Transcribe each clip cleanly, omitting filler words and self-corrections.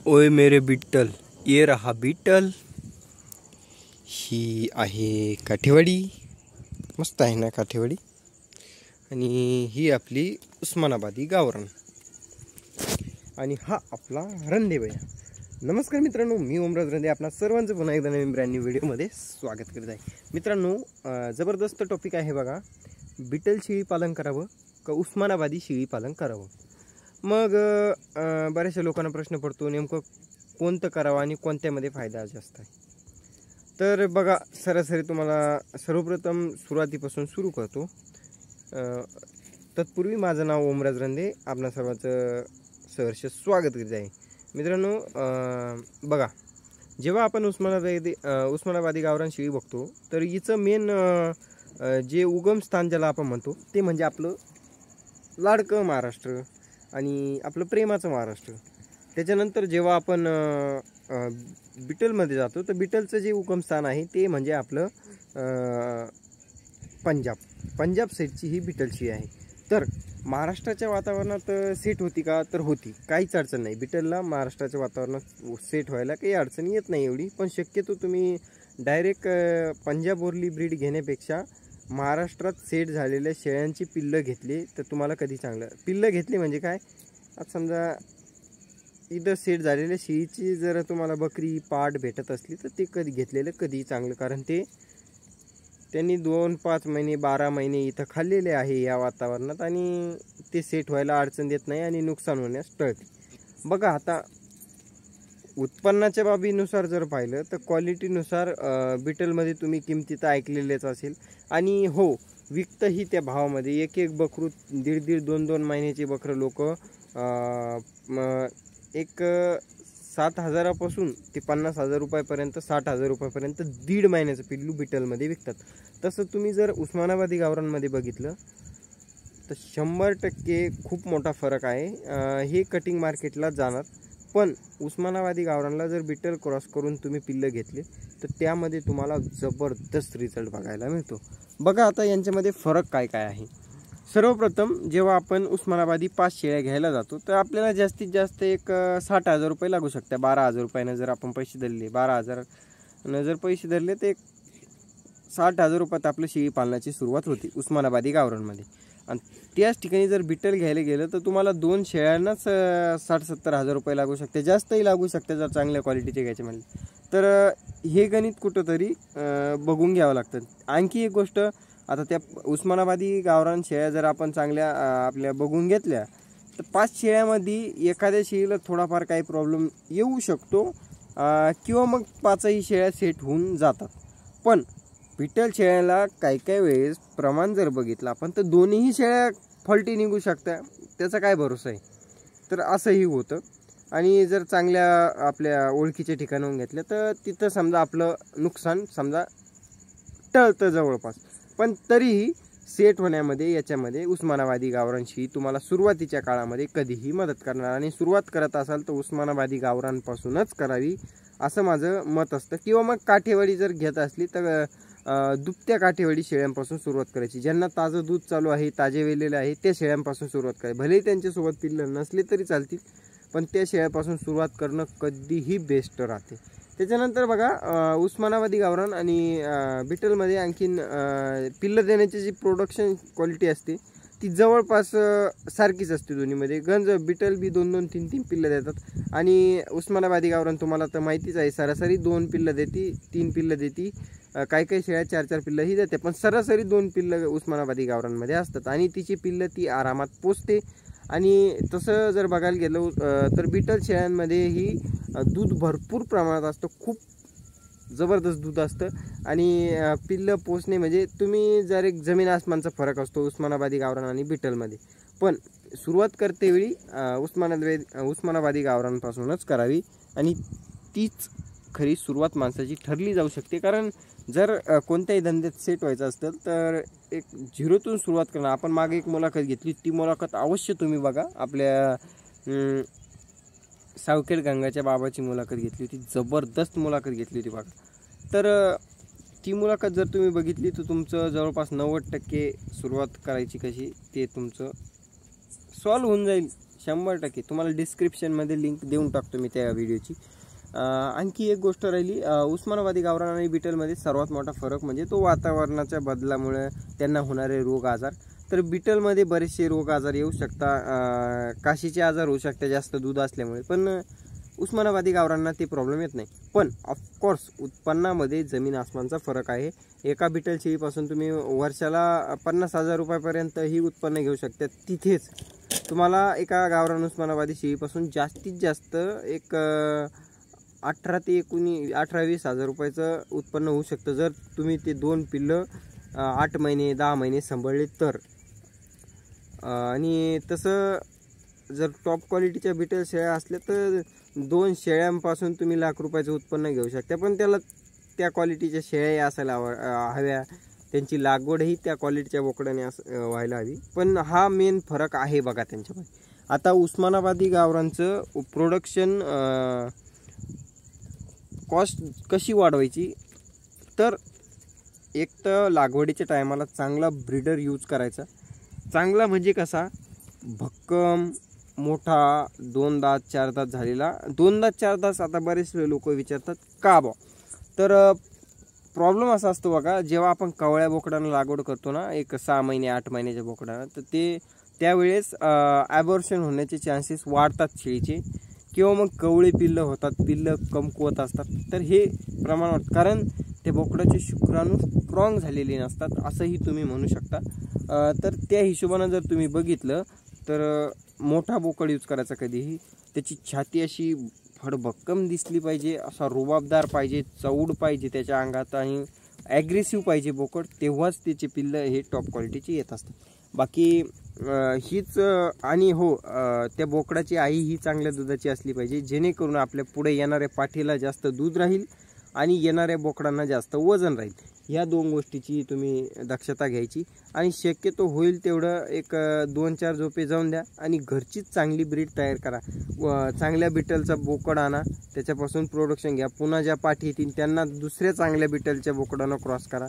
ओय मेरे बिट्टल, ये रहा बिट्टल। ही आहे काठेवाडी, मस्त आहे ना काठेवाडी। आणि ही आपली उस्मानाबादी गावरान आणि हा आपला रणदेवया। नमस्कार मित्रांनो, मी ओमराज रंदे आपणा सर्वांचं पुन्हा एकदा नवीन ब्रँड न्यू व्हिडिओमध्ये स्वागत करत आहे। मित्रांनो, जबरदस्त टॉपिक आहे बघा, बिटल शेळी पालन करावं का उस्मानाबादी शेळी पालन करावं। मग बऱ्याचशा लोकांना प्रश्न पडतो, नेमकं कोणतं करावं आणि कोणत्यामध्ये फायदा जास्त आहे। तर बघा, सरासरी तुम्हाला सर्वप्रथम सुरुवातीपासून सुरू करतो। तत्पूर्वी माझं नाव ओमराज रंदे, आपणा सर्वांचं सहर्ष स्वागत करीत आहे। मित्रांनो, बघा, जेव्हा आपण उस्मानाबादी गावरान शेळी बघतो तर हिचं मेन जे उगम स्थान ज्याला आपण म्हणतो ते म्हणजे आपलं लाडकं महाराष्ट्र आणि आपलं प्रेमाचं महाराष्ट्र। त्याच्यानंतर जेव्हा आपण बिटलमध्ये जातो तर बिटलचं जे उगम स्थान आहे ते म्हणजे आपलं पंजाब साईडची ही बिटल शेळी आहे। तर महाराष्ट्राच्या वातावरणात सेट होती का, तर होती, काहीच अडचण नाही। बिटलला महाराष्ट्राच्या वातावरणात सेट व्हायला काही अडचण येत नाही एवढी, पण शक्यतो तुम्ही डायरेक्ट पंजाब ओरली ब्रीड घेण्यापेक्षा महाराष्ट्रात सेट झालेल्या शेळ्यांची पिल्लं घेतली तर तुम्हाला कधी चांगलं। पिल्लं घेतली म्हणजे काय, आता समजा इथं सेट झालेल्या शेळीची जर तुम्हाला बकरी पाट भेटत असली तर ते कधी घेतलेलं कधी चांगलं, कारण त्यांनी 2-5 महिने 12 महिने इथं खाल्लेले आहे या वातावरणात आणि ते सेट व्हायला अडचण देत नाही आणि नुकसान होण्यास टळते। बघा, आता उत्पन्नाच्या बाबीनुसार जर पाहिलं तर क्वालिटीनुसार बिटलमध्ये तुम्ही किमती तर ऐकलेलेच असेल आणि हो, विकतही त्या भावामध्ये एक बकरू 1.5 2 महिन्याचे बकरं लोक एक 7,000पासून ते 50,000 रुपयापर्यंत, 60,000 रुपयापर्यंत 1.5 महिन्याचं पिल्लू बिटलमध्ये विकतात। तसं तुम्ही जर उस्मानाबादी गावरांमध्ये बघितलं तर 100% खूप मोठा फरक आहे। हे कटिंग मार्केटला जाणार, पण उस्मानाबादी गावरानला जर बिटल क्रॉस करून तुम्ही पिल्लं घेतले तर त्यामध्ये तुम्हाला जबरदस्त रिझल्ट बघायला मिळतो। बघा, आता यांच्यामध्ये फरक काय काय आहे। सर्वप्रथम जेव्हा आपण उस्मानाबादी 5 शेळ्या घ्यायला जातो तर आपल्याला जास्तीत जास्त एक 60,000 रुपये लागू शकते। 12,000 रुपयानं जर आपण पैसे धरले, 12,000 जर पैसे धरले तर 60,000 रुपयात आपलं शेळी पालनाची सुरुवात होती उस्मानाबादी गावरानमध्ये। आणि त्याच ठिकाणी जर बिटल घ्यायला गेलं तर तुम्हाला 2 शेळ्यांनाच 60-70,000 रुपये लागू शकते, जास्तही लागू शकते जर चांगल्या क्वालिटीचे घ्यायचे म्हणले तर। हे गणित कुठंतरी बघून घ्यावं लागतं। आणखी एक गोष्ट, आता त्या उस्मानाबादी गावरान शेळ्या जर आपण चांगल्या आपल्या बघून घेतल्या तर 5 शेळ्यामध्ये एखाद्या शेळीला थोडाफार काही प्रॉब्लेम येऊ शकतो किंवा मग 5ही शेळ्या सेट होऊन जातात। पण बिटल शेळ्याला काही वेळेस प्रमाण जर बघितलं आपण तर 2ही शेळ्या फॉल्टी निघू शकतात, त्याचा काय भरोसा आहे। तर असंही होतं। आणि जर चांगल्या आपल्या ओळखीच्या ठिकाणाहून घेतलं तर तिथं समजा आपलं नुकसान समजा टळतं जवळपास, पण तरीही सेट होण्यामध्ये याच्यामध्ये उस्मानाबादी गावरान शेळी तुम्हाला सुरुवातीच्या काळामध्ये कधीही मदत करणार। आणि सुरुवात करत असाल तर उस्मानाबादी गावरानपासूनच करावी असं माझं मत असतं। किंवा मग काठेवाडी जर घेत असली तर दुभत्या काठेवाडी शेळ्यांपासून सुरुवात करायची। ज्यांना ताजं दूध चालू आहे, ताजे वेलेले आहे, त्या शेळ्यांपासून सुरुवात करायची। भलेही त्यांच्यासोबत पिल्लं नसले तरी चालतील, पण त्या शेळ्यापासून सुरुवात करणं कधीही बेस्ट राहते। त्याच्यानंतर बघा, उस्मानाबादी गावरान आणि बिटलमध्ये आणखीन पिल्लं देण्याची जी प्रोडक्शन क्वालिटी असते ती जवळपास सारखीच असते दोन्हीमध्ये। गंज बिटल बी 2-2, 3-3 पिल्लं देतात आणि उस्मानाबादी गावरान तुम्हाला तर माहितीच आहे, सरासरी 2 पिल्लं देती, 3 पिल्लं देती, काही शेळ्या 4-4 पिल्लंही देते, पण सरासरी 2 पिल्लं उस्मानाबादी गावरानमध्ये असतात आणि तिची पिल्लं ती आरामात पोचते। आणि तसं जर बघायला गेलं तर बिटल शेळ्यांमध्येही दूध भरपूर प्रमाणात असतं, खूप जबरदस्त दूध असतं आणि पिल्लं पोचणे म्हणजे तुम्ही जर एक जमीन आसमानचा फरक असतो उस्मानाबादी गावरान आणि बिटलमध्ये। पण सुरुवात करतेवेळी उस्मानाबादी गावरानपासूनच करावी आणि तीच खरी सुरुवात माणसाची ठरली जाऊ शकते। कारण जर कोणत्याही धंद्यात सेट व्हायचं असेल तर एक 0तून सुरुवात करणं। आपण मागे एक मुलाखत घेतली, ती मुलाखत अवश्य तुम्ही बघा, आपल्या सावखेड गंगाच्या बाबाची मुलाखत घेतली होती, जबरदस्त मुलाखत घेतली होती बघा। तर ती मुलाखत जर तुम्ही बघितली तर तुमचं जवळपास 90% सुरुवात करायची कशी ते तुमचं सॉल्व होऊन जाईल 100% तुम्हाला डिस्क्रिप्शनमध्ये लिंक देऊन टाकतो मी त्या व्हिडिओची. आणखी एक गोष्ट राहिली, उस्मानाबादी गावरान आणि बिटलमध्ये सर्वात मोठा फरक म्हणजे तो वातावरणाच्या बदलामुळे त्यांना होणारे रोग आजार. तर बिटलमध्ये बरेचसे रोग आजार येऊ शकता, काशीचे आजार होऊ शकतात जास्त दूध असल्यामुळे, पण उस्मानाबादी गावरांना ते प्रॉब्लेम येत नाही. पण ऑफकोर्स उत्पन्नामध्ये जमीन आसमानचा फरक आहे. एका बिटल शेळीपासून तुम्ही वर्षाला 50,000 रुपयापर्यंत ही उत्पन्न घेऊ शकता. तिथेच तुम्हाला एका गावरान उस्मानाबादी शेळीपासून जास्तीत जास्त एक 18 ते 20 हजार रुपयाचं उत्पन्न होऊ शकतं, जर तुम्ही ते 2 पिल्लं 8 महिने 10 महिने सांभाळले तर. आणि तसं जर टॉप क्वालिटीच्या बिटल शेळ्या असल्या तर 2 शेळ्यांपासून तुम्ही लाख रुपयाचं उत्पन्न घेऊ शकता. पण त्याला त्या क्वालिटीच्या शेळ्या असायला हव्या, त्यांची लागवडही त्या क्वालिटीच्या बोकडाने व्हायला हवी. पण हा मेन फरक आहे बघा त्यांच्यामध्ये. आता उस्मानाबादी गावरांचं प्रोडक्शन कॉस्ट कशी वाढवायची, तर एक तर लागवडीच्या टायमाला चांगला ब्रीडर यूज करायचा. चांगला म्हणजे कसा, भक्कम मोठा 2 दात 4 दात झालेला. 2 दात 4 दात आता बरेच लोक विचारतात का बा, तर प्रॉब्लेम असा असतो बघा, जेव्हा आपण कवळ्या बोकडांना लागवड करतो ना, एक 6 महिने 8 महिन्याच्या बोकडांना, तर ते त्यावेळेस ॲबॉर्शन होण्याचे चान्सेस वाढतात शेळीचे, किंवा मग कवळे पिल्लं होतात, पिल्लं कमकुवत असतात. तर हे प्रमाण वाढतं, कारण ते बोकडाचे शुक्राणू स्ट्रॉंग झालेले नसतात असंही तुम्ही म्हणू शकता. तर त्या हिशोबानं जर तुम्ही बघितलं तर मोठा बोकड यूज करायचा कधीही. त्याची छाती अशी फडभक्कम दिसली पाहिजे, असा रुबाबदार पाहिजे, चौड पाहिजे त्याच्या अंगात, आणि ॲग्रेसिव्ह पाहिजे बोकड, तेव्हाच त्याचे पिल्लं हे टॉप क्वालिटीचे येत असतात. बाकी हीच आणि हो, त्या बोकडाची आई ही चांगल्या दुधाची असली पाहिजे, जेणेकरून आपल्या पुढे येणाऱ्या पाठीला जास्त दूध राहील आणि येणाऱ्या बोकडांना जास्त वजन राहील. ह्या 2 गोष्टीची तुम्ही दक्षता घ्यायची. आणि शक्यतो होईल तेवढं एक 2-4 झोपे जाऊन द्या आणि घरचीच चांगली ब्रीड तयार करा. चांगल्या बिटलचा बोकड आणा, त्याच्यापासून प्रोडक्शन घ्या, पुन्हा ज्या पाठी येतील त्यांना दुसऱ्या चांगल्या बिटलच्या बोकडांना क्रॉस करा.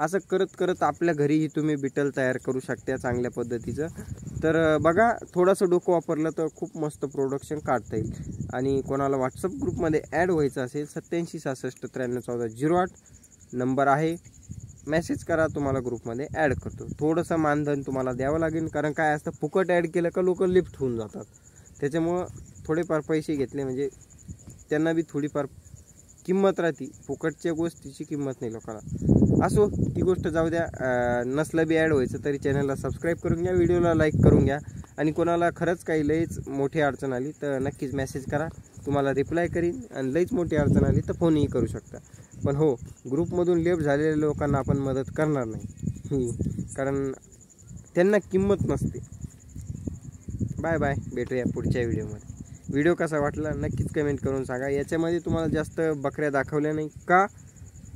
असं करत करत आपल्या घरीही तुम्ही बिटल तयार करू शकता चांगल्या पद्धतीचं. तर बघा, थोडंसं डोकं वापरलं तर खूप मस्त प्रोडक्शन काढता येईल. आणि कोणाला व्हॉट्सअप ग्रुपमध्ये ॲड व्हायचं असेल 87 66 93 14 08 नंबर आहे, मेसेज करा, तुम्हाला ग्रुपमध्ये ॲड करतो. थोडंसं मानधन तुम्हाला द्यावं लागेल, कारण काय असतं, फुकट ॲड केलं का लोक लिफ्ट होऊन जातात. त्याच्यामुळं थोडेफार पैसे घेतले म्हणजे त्यांना बी थोडीफार किंमत राहते. फुकटच्या गोष्टीची किंमत नाही लोकांना. असो, ती गोष्ट जाऊ द्या. नसलं बी ॲड व्हायचं तरी चॅनलला सबस्क्राईब करून घ्या, व्हिडिओला लाईक करून घ्या. आणि कोणाला खरंच काही लईच मोठी अडचण आली तर नक्कीच मेसेज करा, तुम्हाला रिप्लाय करीन. आणि लईच मोठी अडचण आली तर फोनही करू शकता. पण हो, ग्रुपमधून लेफ्ट झालेल्या लोकांना आपण मदत करणार नाही, कारण त्यांना किंमत नसते. बाय बाय, भेटूया पुढच्या व्हिडिओमध्ये. व्हिडिओ कसा वाटला नक्कीच कमेंट करून सांगा. याच्यामध्ये तुम्हाला जास्त बकऱ्या दाखवल्या नाही का,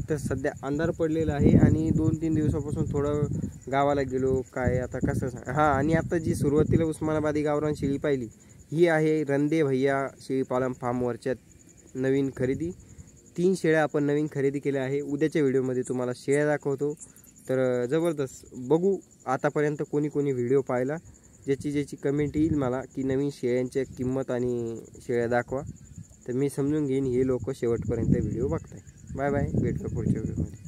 तर सध्या अंधार पडलेला आहे आणि 2-3 दिवसापासून थोडं गावाला गेलो, काय आता कसं सांग. हां, आणि आता जी सुरुवातीला उस्मानाबादी गावरान शेळी पाहिली ही आहे रंदे भैया शेळीपालन फार्मवरच्या नवीन खरेदी. 3 शेळ्या आपण नवीन खरेदी केल्या आहे. उद्याच्या व्हिडिओमध्ये तुम्हाला शेळ्या दाखवतो. तर जबरदस्त बघू आतापर्यंत कोणी कोणी व्हिडिओ पाहिला, ज्याची कमेंट येईल मला की नवीन शेळ्यांच्या किंमत आणि शेळ्या दाखवा, तर मी समजून घेईन हे लोक शेवटपर्यंत व्हिडिओ बघताय. बाय बाय, भेटूया पुढच्या व्हिडिओमध्ये.